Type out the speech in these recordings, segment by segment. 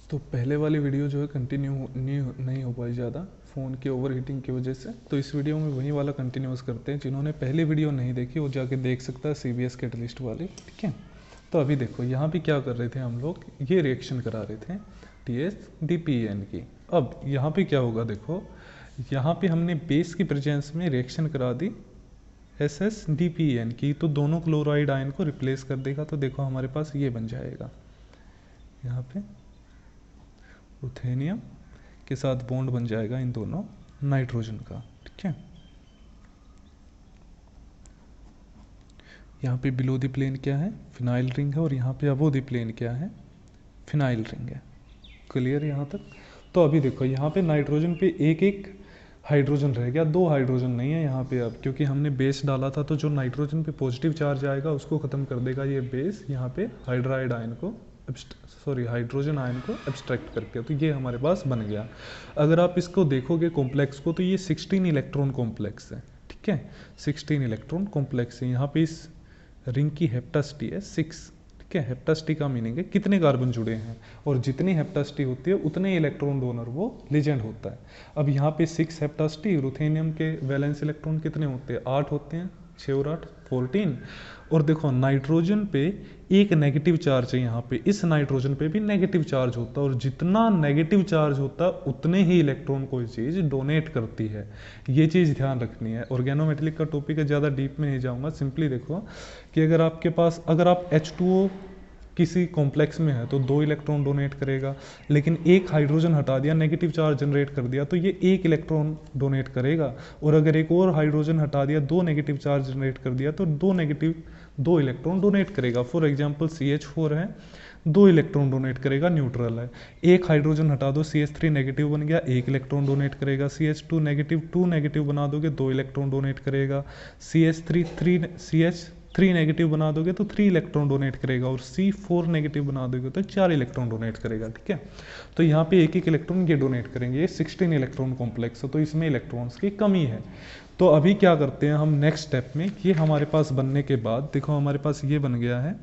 तो पहले वाली वीडियो जो है कंटिन्यू नहीं हो पाई ज़्यादा फ़ोन के ओवर हीटिंग की वजह से, तो इस वीडियो में वही वाला कंटिन्यूस करते हैं। जिन्होंने पहले वीडियो नहीं देखी वो जाके देख सकता है, CBS कैटलिस्ट वाली, ठीक है। तो अभी देखो यहाँ पे क्या कर रहे थे हम लोग, ये रिएक्शन करा रहे थे TS-DPEN की। अब यहाँ पे क्या होगा देखो, यहाँ पे हमने बेस की प्रेजेंस में रिएक्शन करा दी SS-DPEN की, तो दोनों क्लोराइड आयन को रिप्लेस कर देगा। तो देखो हमारे पास ये बन जाएगा, यहाँ पे रुथेनियम के साथ बॉन्ड बन जाएगा इन दोनों नाइट्रोजन का, ठीक है। यहाँ पे बिलो द प्लेन क्या है, फिनाइल रिंग है, और यहाँ पे अबो द प्लेन क्या है, फिनाइल रिंग है। क्लियर यहाँ तक। तो अभी देखो यहाँ पे नाइट्रोजन पे एक एक हाइड्रोजन रह गया, दो हाइड्रोजन नहीं है यहाँ पे अब, क्योंकि हमने बेस डाला था। तो जो नाइट्रोजन पे पॉजिटिव चार्ज आएगा उसको ख़त्म कर देगा ये बेस, यहाँ पे हाइड्राइड आयन को हाइड्रोजन आयन को एब्स्ट्रैक्ट करके। तो ये हमारे पास बन गया। अगर आप इसको देखोगे कॉम्प्लेक्स को, तो ये 16 इलेक्ट्रॉन कॉम्प्लेक्स है, ठीक है। 16 इलेक्ट्रॉन कॉम्प्लेक्स है। यहाँ पे इस रिंग की हेप्टासिटी है 6, ठीक है। हेप्टासिटी का मीनिंग है कितने कार्बन जुड़े हैं, और जितनी हेप्टासिटी होती है उतने इलेक्ट्रॉन डोनर वो लीजेंड होता है। अब यहाँ पे 6 हेप्टासिटी, रुथेनियम के वैलेंस इलेक्ट्रॉन कितने होते हैं, 8 होते हैं, 6 और 8 14। और देखो नाइट्रोजन पे एक नेगेटिव चार्ज है, यहाँ पे इस नाइट्रोजन पे भी नेगेटिव चार्ज होता है, और जितना नेगेटिव चार्ज होता है उतने ही इलेक्ट्रॉन कोई चीज़ डोनेट करती है। ये चीज़ ध्यान रखनी है। ऑर्गेनोमेटेलिक का टॉपिक है, ज़्यादा डीप में नहीं जाऊँगा। सिंपली देखो कि अगर आपके पास, अगर आप H2O किसी कॉम्प्लेक्स में है तो 2 इलेक्ट्रॉन डोनेट करेगा, लेकिन एक हाइड्रोजन हटा दिया, नेगेटिव चार्ज जनरेट कर दिया, तो ये 1 इलेक्ट्रॉन डोनेट करेगा। और अगर एक और हाइड्रोजन हटा दिया, 2 नेगेटिव चार्ज जनरेट कर दिया, तो 2 इलेक्ट्रॉन डोनेट करेगा। फॉर एग्जाम्पल CH4 है, 2 इलेक्ट्रॉन डोनेट करेगा, न्यूट्रल है। एक हाइड्रोजन हटा दो, CH3 नेगेटिव बन गया, 1 इलेक्ट्रॉन डोनेट करेगा। CH2 नेगेटिव, 2 नेगेटिव बना दोगे, 2 इलेक्ट्रॉन डोनेट करेगा। CH3 नेगेटिव बना दोगे तो 3 इलेक्ट्रॉन डोनेट करेगा, और C4 नेगेटिव बना दोगे तो 4 इलेक्ट्रॉन डोनेट करेगा, ठीक है। तो यहाँ पे एक एक इलेक्ट्रॉन ये डोनेट करेंगे। ये 16 इलेक्ट्रॉन कॉम्प्लेक्स है, तो इसमें इलेक्ट्रॉन्स की कमी है। तो अभी क्या करते हैं हम नेक्स्ट स्टेप में, ये हमारे पास बनने के बाद देखो हमारे पास ये बन गया है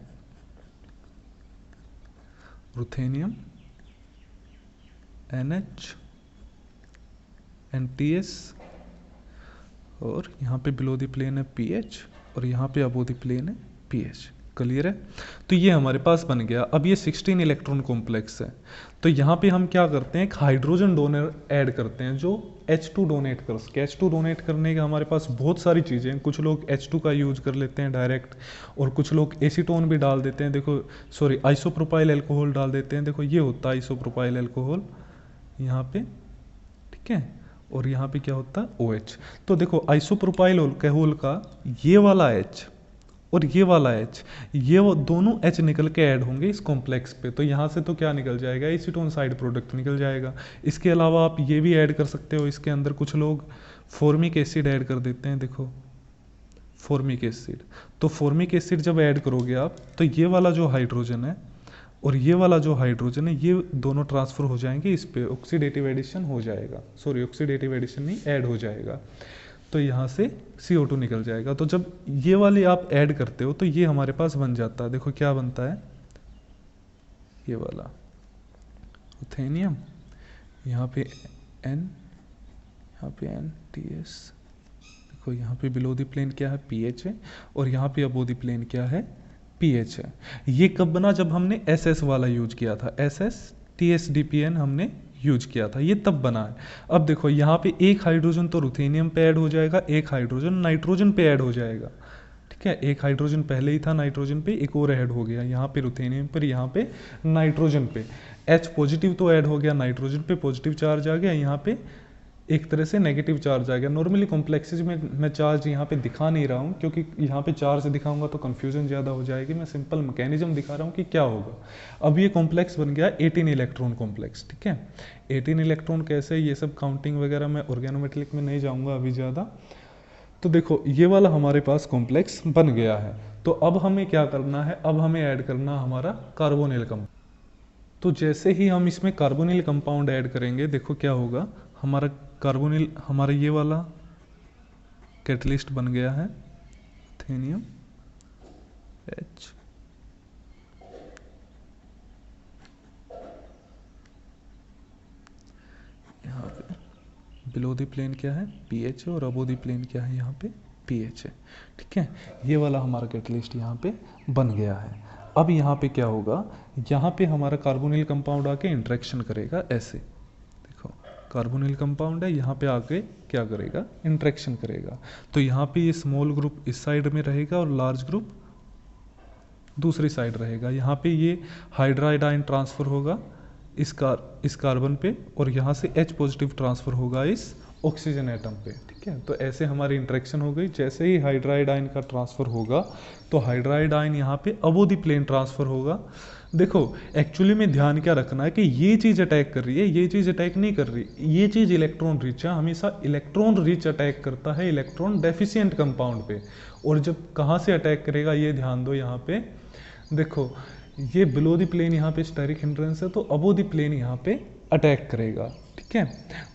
रुथेनियम NH NTS, और यहाँ पे बिलो द प्लेन है PH, और यहाँ पे अबो द प्लेन है PH। क्लियर है। तो ये हमारे पास बन गया। अब ये 16 इलेक्ट्रॉन कॉम्प्लेक्स है, तो यहाँ पे हम क्या करते हैं, एक हाइड्रोजन डोनर ऐड करते हैं जो H2 डोनेट कर सके। H2 डोनेट करने के हमारे पास बहुत सारी चीज़ें हैं। कुछ लोग H2 का यूज कर लेते हैं डायरेक्ट, और कुछ लोग एसीटोन भी डाल देते हैं। देखो सॉरी, आइसोप्रोपाइल एल्कोहल डाल देते हैं। देखो ये होता है आइसोप्रोपाइल एल्कोहल यहाँ पे, ठीक है। और यहाँ पे क्या होता है OH। तो देखो आइसोप्रोपाइल अल्कोहल का ये वाला H और ये वाला H, ये वो दोनों H निकल के ऐड होंगे इस कॉम्प्लेक्स पे। तो यहाँ से तो क्या निकल जाएगा, एसीटोन साइड प्रोडक्ट निकल जाएगा। इसके अलावा आप ये भी ऐड कर सकते हो, इसके अंदर कुछ लोग फॉर्मिक एसिड ऐड कर देते हैं। देखो फॉर्मिक एसिड, तो फॉर्मिक एसिड जब ऐड करोगे आप, तो ये वाला जो हाइड्रोजन है और ये वाला जो हाइड्रोजन है, ये दोनों ट्रांसफर हो जाएंगे इस पे, ऑक्सीडेटिव एडिशन हो जाएगा। सॉरी, ऑक्सीडेटिव एडिशन नहीं, ऐड हो जाएगा। तो यहाँ से CO2 निकल जाएगा। तो जब ये वाली आप ऐड करते हो तो ये हमारे पास बन जाता है। देखो क्या बनता है, ये वाला रुथेनियम, यहाँ पे N, यहाँ पे NTS। देखो यहाँ पे बिलो द प्लेन क्या है, PH है, और यहाँ पे अबो द प्लेन क्या है, PH है। ये कब बना, जब हमने SS वाला यूज किया था, SS-TS-DPN हमने यूज किया था, ये तब बना है। अब देखो यहाँ पे एक हाइड्रोजन तो रुथेनियम पे ऐड हो जाएगा, एक हाइड्रोजन नाइट्रोजन पे ऐड हो जाएगा, ठीक है। एक हाइड्रोजन पहले ही था नाइट्रोजन पे, एक और ऐड हो गया यहाँ पे रुथेनियम पर, यहाँ पे नाइट्रोजन पे। H पॉजिटिव तो ऐड हो गया, नाइट्रोजन पे पॉजिटिव चार्ज आ गया, यहाँ पे एक तरह से नेगेटिव चार्ज आ गया। नॉर्मली कॉम्प्लेक्सेस में मैं चार्ज यहाँ पे दिखा नहीं रहा हूँ, क्योंकि यहाँ पे चार्ज दिखाऊंगा तो कंफ्यूजन ज़्यादा हो जाएगी। मैं सिंपल मैकेनिज्म दिखा रहा हूँ कि क्या होगा। अब ये कॉम्प्लेक्स बन गया 18 इलेक्ट्रॉन कॉम्प्लेक्स, ठीक है। 18 इलेक्ट्रॉन कैसे, ये सब काउंटिंग वगैरह मैं ऑर्गेनोमेटेलिक में नहीं जाऊँगा अभी ज़्यादा। तो देखो ये वाला हमारे पास कॉम्प्लेक्स बन गया है। तो अब हमें क्या करना है, अब हमें ऐड करना हमारा कार्बोनिल कंपाउंड। तो जैसे ही हम इसमें कार्बोनिल कंपाउंड ऐड करेंगे, देखो क्या होगा, हमारा कार्बोनिल, हमारा ये वाला कैटलिस्ट बन गया है ruthenium H, below the plane क्या है, पीएच है, और अबो द प्लेन क्या है, यहाँ पे पीएच है। ठीक है, ये वाला हमारा कैटलिस्ट यहाँ पे बन गया है। अब यहाँ पे क्या होगा, यहाँ पे हमारा कार्बोनिल कंपाउंड आके इंटरेक्शन करेगा ऐसे। देखो कार्बोनिल कंपाउंड है, यहाँ पे आके क्या करेगा, इंटरेक्शन करेगा। तो यहाँ पे ये स्मॉल ग्रुप इस साइड में रहेगा और लार्ज ग्रुप दूसरी साइड रहेगा। यहाँ पे ये हाइड्राइड आयन ट्रांसफर होगा इस कार्बन पे, और यहाँ से H पॉजिटिव ट्रांसफर होगा इस ऑक्सीजन एटम पे। ठीक है, तो ऐसे हमारी इंटरेक्शन हो गई। जैसे ही हाइड्राइड आयन का ट्रांसफर होगा तो हाइड्राइड आयन यहाँ पे अबो द प्लेन ट्रांसफर होगा। देखो एक्चुअली में ध्यान क्या रखना है कि ये चीज़ अटैक कर रही है, ये चीज़ अटैक नहीं कर रही। ये चीज़ इलेक्ट्रॉन रिच है, हमेशा इलेक्ट्रॉन रिच अटैक करता है इलेक्ट्रॉन डेफिशिएंट कंपाउंड पे। और जब कहाँ से अटैक करेगा ये ध्यान दो, यहाँ पे देखो ये बिलो द प्लेन यहाँ पे स्टेरिक हिंड्रेंस है, तो अबो द प्लेन यहाँ पे अटैक करेगा। ठीक है,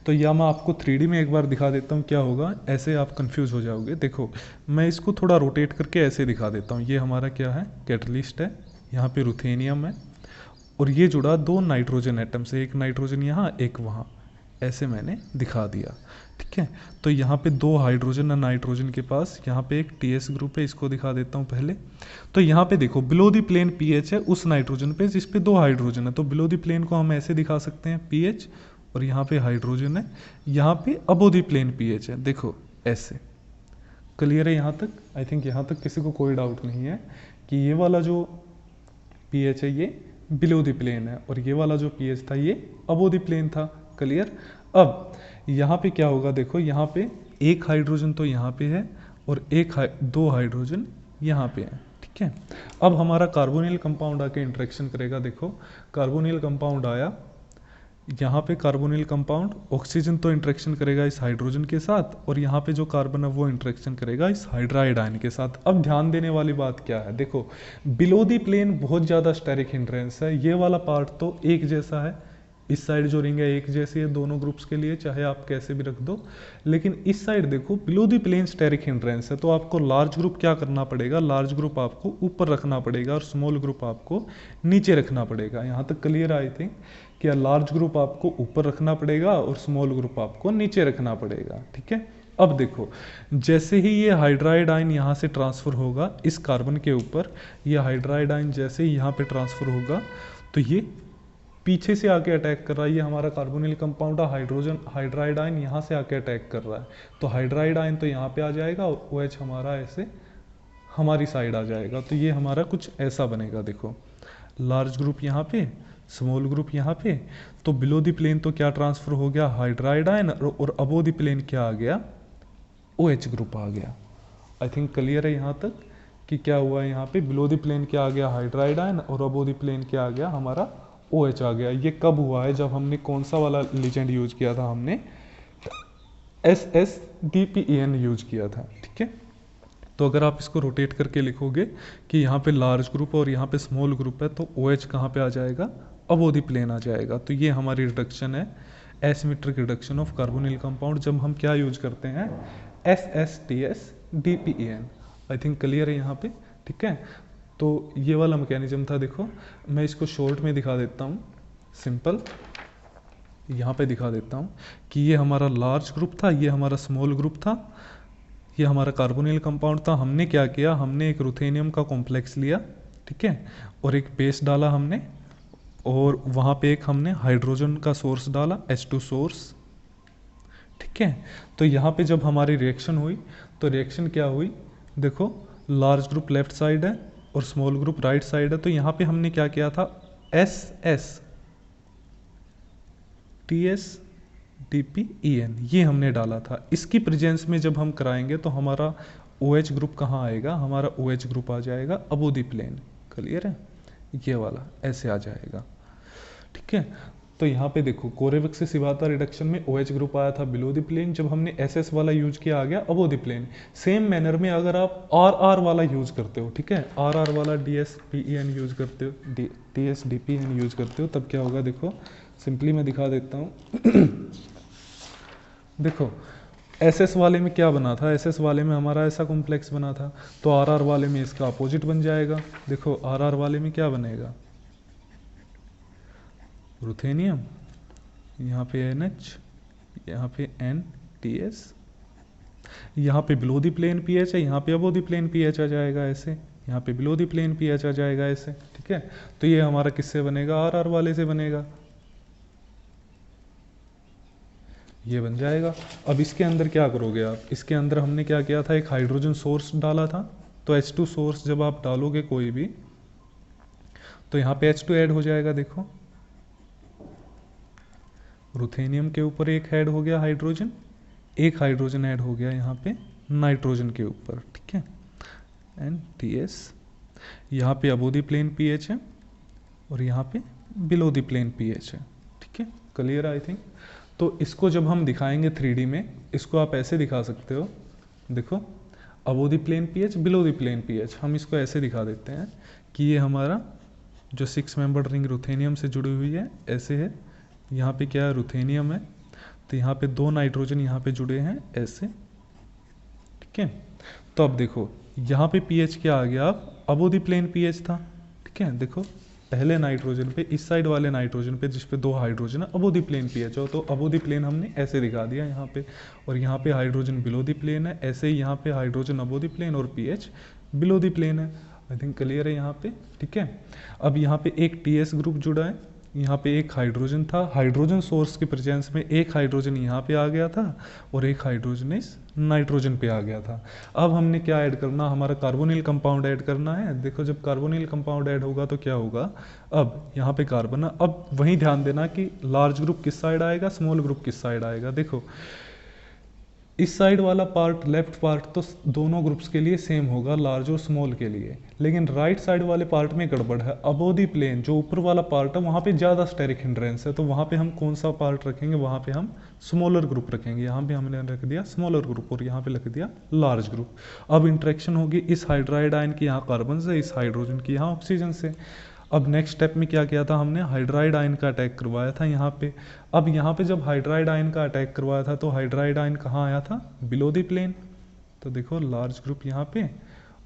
तो या मैं आपको 3D में एक बार दिखा देता हूँ क्या होगा, ऐसे आप कंफ्यूज हो जाओगे। देखो मैं इसको थोड़ा रोटेट करके ऐसे दिखा देता हूँ। ये हमारा क्या है, कैटलिस्ट है, यहाँ पे रुथेनियम है, और ये जुड़ा 2 नाइट्रोजन एटम से, एक नाइट्रोजन यहाँ एक वहाँ, ऐसे मैंने दिखा दिया। ठीक है, तो यहाँ पे 2 हाइड्रोजन और नाइट्रोजन के पास यहाँ पे एक TS ग्रुप है, इसको दिखा देता हूँ पहले। तो यहाँ पे देखो बिलो द प्लेन पीएच है उस नाइट्रोजन पे जिस पे 2 हाइड्रोजन है, तो बिलो द प्लेन को हम ऐसे दिखा सकते हैं पीएच, और यहाँ पे हाइड्रोजन है, यहाँ पे अबो द प्लेन पीएच है। देखो ऐसे क्लियर है यहाँ तक? आई थिंक यहाँ तक किसी को कोई डाउट नहीं है कि ये वाला जो पीएच है ये बिलो द प्लेन है, और ये वाला जो पीएच था ये अबो द प्लेन था। क्लियर? अब यहाँ पे क्या होगा, देखो यहाँ पे एक हाइड्रोजन तो यहाँ पे है और 2 हाइड्रोजन यहाँ पे है। ठीक है, अब हमारा कार्बोनिल कंपाउंड आके इंटरेक्शन करेगा। देखो कार्बोनिल कंपाउंड आया, यहाँ पे कार्बोनिल कंपाउंड ऑक्सीजन तो इंटरेक्शन करेगा इस हाइड्रोजन के साथ, और यहाँ पे जो कार्बन है वो इंटरेक्शन करेगा इस हाइड्राइड आयन के साथ। अब ध्यान देने वाली बात क्या है, देखो बिलो द प्लेन बहुत ज़्यादा स्टेरिक हिंड्रेंस है। ये वाला पार्ट तो एक जैसा है, इस साइड जो रिंग है एक जैसी है दोनों ग्रुप्स के लिए, चाहे आप कैसे भी रख दो। लेकिन इस साइड देखो below the plane steric hindrance है, तो आपको लार्ज ग्रुप क्या करना पड़ेगा, लार्ज ग्रुप आपको ऊपर रखना पड़ेगा और स्मॉल ग्रुप आपको नीचे रखना पड़ेगा। यहाँ तक क्लियर आई थिंक कि लार्ज ग्रुप आपको ऊपर रखना पड़ेगा और स्मॉल ग्रुप आपको नीचे रखना पड़ेगा। ठीक है, अब देखो जैसे ही ये हाइड्राइड आयन यहाँ से ट्रांसफर होगा इस कार्बन के ऊपर, ये हाइड्राइड आयन जैसे ही यहाँ पे ट्रांसफर होगा तो ये पीछे से आके अटैक कर रहा है। ये हमारा कार्बोनिल कंपाउंड है, हाइड्राइड आयन यहाँ से आके अटैक कर रहा है, तो हाइड्राइड आयन तो यहाँ पे आ जाएगा और OH हमारा ऐसे हमारी साइड आ जाएगा। तो ये हमारा कुछ ऐसा बनेगा। देखो लार्ज ग्रुप यहाँ पे, स्मॉल ग्रुप यहाँ पे, तो बिलो द प्लेन तो क्या ट्रांसफर हो गया, हाइड्राइड आयन, और अबो द प्लेन क्या आ गया, OH ग्रुप आ गया। आई थिंक क्लियर है यहाँ तक कि क्या हुआ है, यहाँ पे बिलो द प्लेन क्या आ गया, हाइड्राइड आयन, और अबो द प्लेन क्या आ गया, हमारा OH आ गया। ये कब हुआ है, जब हमने कौन सा वाला लिजेंड यूज किया था, हमने SSDPEN यूज किया था। ठीक है, तो अगर आप इसको रोटेट करके लिखोगे कि यहाँ पे लार्ज ग्रुप और यहाँ पे स्मॉल ग्रुप है, तो OH कहाँ पे आ जाएगा, अबो द प्लेन आ जाएगा। तो ये हमारी रिडक्शन है, asymmetric reduction of carbonyl compound, जब हम क्या यूज करते हैं, SSTSDPEN। आई थिंक क्लियर है यहाँ पे? ठीक है, तो ये वाला मैकेनिज्म था। देखो मैं इसको शॉर्ट में दिखा देता हूँ, सिंपल यहाँ पे दिखा देता हूँ कि ये हमारा लार्ज ग्रुप था, ये हमारा स्मॉल ग्रुप था, ये हमारा कार्बोनिल कंपाउंड था। हमने क्या किया, हमने एक रुथेनियम का कॉम्प्लेक्स लिया, ठीक है, और एक बेस डाला हमने, और वहाँ पे एक हमने हाइड्रोजन का सोर्स डाला, H2 सोर्स। ठीक है, तो यहाँ पे जब हमारी रिएक्शन हुई तो रिएक्शन क्या हुई, देखो लार्ज ग्रुप लेफ्ट साइड है और स्मॉल ग्रुप राइट साइड है। तो यहाँ पे हमने क्या किया था, SSTSDPEN ये हमने डाला था। इसकी प्रेजेंस में जब हम कराएंगे तो हमारा OH ग्रुप कहाँ आएगा, हमारा OH ग्रुप आ जाएगा अबो द प्लेन। क्लियर है, ये वाला ऐसे आ जाएगा। ठीक है, तो यहाँ पे देखो कोरेविक से सिवाता रिडक्शन में OH ग्रुप आया था बिलो द प्लेन, जब हमने SS वाला यूज किया आ गया above the plane. Same manner में अगर आप RR वाला यूज करते हो, ठीक है, RR वाला DSPEN यूज करते हो, TSDPEN यूज करते हो, तब क्या होगा, देखो सिंपली मैं दिखा देता हूँ। देखो SS वाले में क्या बना था, SS वाले में हमारा ऐसा कॉम्प्लेक्स बना था, तो RR वाले में इसका अपोजिट बन जाएगा। देखो RR वाले में क्या बनेगा, रुथेनियम, यहाँ पे NH, यहाँ पे NTS, यहाँ पे बिलो द प्लेन पीएच है, यहाँ पे अबो द प्लेन पीएच आ जाएगा ऐसे, यहाँ पे बिलो द प्लेन पीएच आ जाएगा ऐसे, ठीक है। तो ये हमारा किससे बनेगा, RR वाले से बनेगा, ये बन जाएगा। अब इसके अंदर क्या करोगे आप, इसके अंदर हमने क्या किया था, एक हाइड्रोजन सोर्स डाला था, तो H2 सोर्स जब आप डालोगे कोई भी, तो यहाँ पे H2 ऐड हो जाएगा, देखो रुथेनियम के ऊपर एक ऐड हो गया हाइड्रोजन, एक हाइड्रोजन ऐड हो गया यहाँ पे नाइट्रोजन के ऊपर, ठीक है, NTS। यहाँ पे अबो द प्लेन पीएच है और यहाँ पे बिलो द प्लेन पीएच है, ठीक है, क्लियर आई थिंक। तो इसको जब हम दिखाएंगे 3D में, इसको आप ऐसे दिखा सकते हो, देखो above the plane pH, below the plane pH, हम इसको ऐसे दिखा देते हैं कि ये हमारा जो 6 मेंबर्ड रिंग रुथेनियम से जुड़ी हुई है ऐसे है, यहाँ पे क्या है, रुथेनियम है, तो यहाँ पे 2 नाइट्रोजन यहाँ पे जुड़े हैं ऐसे, ठीक है। तो अब देखो यहाँ पे पीएच क्या आ गया, अब अबो द प्लेन पीएच था, ठीक है, देखो पहले नाइट्रोजन पे, इस साइड वाले नाइट्रोजन पे जिस पे 2 हाइड्रोजन है, अबो द प्लेन पीएच हो, तो अबो द प्लेन हमने ऐसे दिखा दिया यहाँ पे, और यहाँ पे हाइड्रोजन बिलो द प्लेन है, ऐसे ही यहाँ पे हाइड्रोजन अबो द प्लेन और पीएच बिलो द प्लेन है। आई थिंक क्लियर है यहाँ पे, ठीक है। अब यहाँ पे एक टीएस ग्रुप जुड़ा है, यहाँ पे एक हाइड्रोजन था, हाइड्रोजन सोर्स की प्रेजेंस में एक हाइड्रोजन यहाँ पे आ गया था और एक हाइड्रोजन इस नाइट्रोजन पे आ गया था। अब हमने क्या ऐड करना, हमारा कार्बोनिल कंपाउंड ऐड करना है। देखो जब कार्बोनिल कंपाउंड ऐड होगा तो क्या होगा, अब यहाँ पे कार्बन, अब वहीं ध्यान देना कि लार्ज ग्रुप किस साइड आएगा, स्मॉल ग्रुप किस साइड आएगा। देखो इस साइड वाला पार्ट, लेफ्ट पार्ट तो दोनों ग्रुप्स के लिए सेम होगा, लार्ज और स्मॉल के लिए, लेकिन राइट साइड वाले पार्ट में गड़बड़ है। अबो द प्लेन जो ऊपर वाला पार्ट है वहाँ पे ज़्यादा स्टेरिक हिंड्रेंस है, तो वहाँ पे हम कौन सा पार्ट रखेंगे, वहाँ पे हम स्मॉलर ग्रुप रखेंगे। यहाँ पे हमने रख दिया स्मॉलर ग्रुप और यहाँ पे लिख दिया लार्ज ग्रुप। अब इंट्रैक्शन होगी इस हाइड्राइड आयन की यहाँ कार्बन से, इस हाइड्रोजन की यहाँ ऑक्सीजन से। अब नेक्स्ट स्टेप में क्या किया था हमने, हाइड्राइड आयन का अटैक करवाया था यहाँ पे। अब यहाँ पे जब हाइड्राइड आयन का अटैक करवाया था तो हाइड्राइड आयन कहाँ आया था, बिलो द प्लेन। तो देखो लार्ज ग्रुप यहाँ पे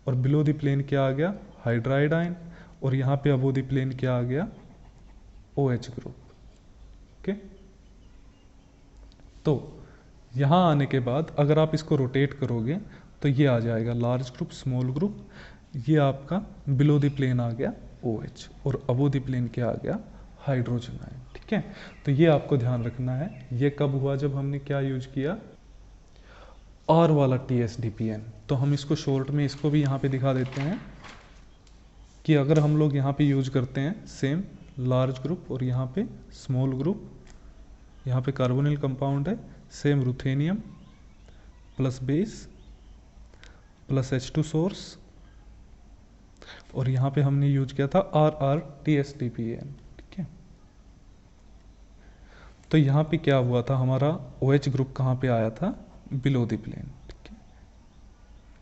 और बिलो द प्लेन क्या आ गया, हाइड्राइड आयन, और यहाँ पे अबो द प्लेन क्या आ गया, OH ग्रुप। ओके, तो यहाँ आने के बाद अगर आप इसको रोटेट करोगे तो ये आ जाएगा लार्ज ग्रुप, स्मॉल ग्रुप, ये आपका बिलो द प्लेन आ गया OH, और अबो द प्लेन क्या आ गया, हाइड्रोजन आयन, ठीक है। तो ये आपको ध्यान रखना है। ये कब हुआ, जब हमने क्या यूज किया, R वाला TSDPN। तो हम इसको शॉर्ट में इसको भी यहाँ पे दिखा देते हैं कि अगर हम लोग यहाँ पे यूज करते हैं सेम लार्ज ग्रुप और यहाँ पे स्मॉल ग्रुप, यहाँ पे कार्बोनिल कंपाउंड है, same ruthenium plus base plus H2 source, और यहाँ पे हमने यूज किया था RR TSDPN, ठीक है। तो यहाँ पे क्या हुआ था, हमारा OH ग्रुप कहाँ पे आया था, बिलो द प्लेन, ठीक है।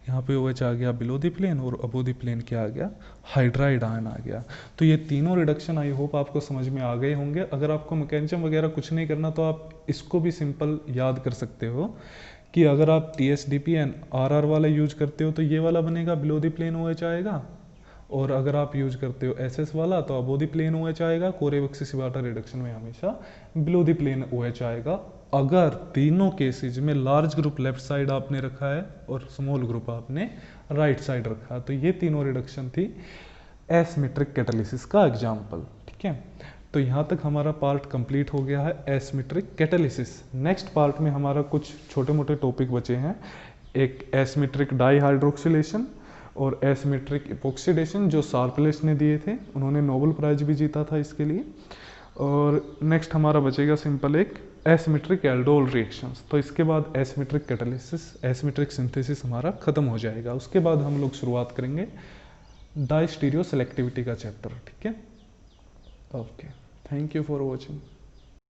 यहाँ पे OH आ गया बिलो द प्लेन और अबो द प्लेन क्या आ गया, हाइड्राइड आयन आ गया। तो ये तीनों रिडक्शन आई होप आपको समझ में आ गए होंगे। अगर आपको मैकेनिज्म वगैरह कुछ नहीं करना तो आप इसको भी सिंपल याद कर सकते हो कि अगर आप TSDPN RR वाला यूज करते हो तो ये वाला बनेगा, बिलो द प्लेन OH आएगा, और अगर आप यूज करते हो SS वाला तो अबो द प्लेन OH आएगा। कोरेवैक्सी-शिबाटा रिडक्शन में हमेशा बिलो द प्लेन OH आएगा। अगर तीनों केसेज में लार्ज ग्रुप लेफ्ट साइड आपने रखा है और स्मॉल ग्रुप आपने राइट साइड रखा है, तो ये तीनों रिडक्शन थी एसिमेट्रिक कैटालिसिस का एग्जाम्पल, ठीक है। तो यहाँ तक हमारा पार्ट कंप्लीट हो गया है एसिमेट्रिक कैटालिसिस। नेक्स्ट पार्ट में हमारा कुछ छोटे मोटे टॉपिक बचे हैं, एक एसिमेट्रिक डाईहाइड्रोक्सिलेशन और एसिमेट्रिक इपोक्सिडेशन जो शार्पलेस ने दिए थे, उन्होंने नोबेल प्राइज भी जीता था इसके लिए। और नेक्स्ट हमारा बचेगा सिंपल एक एसिमेट्रिक एल्डोल रिएक्शंस। तो इसके बाद एसिमेट्रिक कैटालिसिस, एसिमेट्रिक सिंथेसिस हमारा खत्म हो जाएगा। उसके बाद हम लोग शुरुआत करेंगे डाई स्टीरियो सेलेक्टिविटी का चैप्टर, ठीक है। Okay, thank you for watching.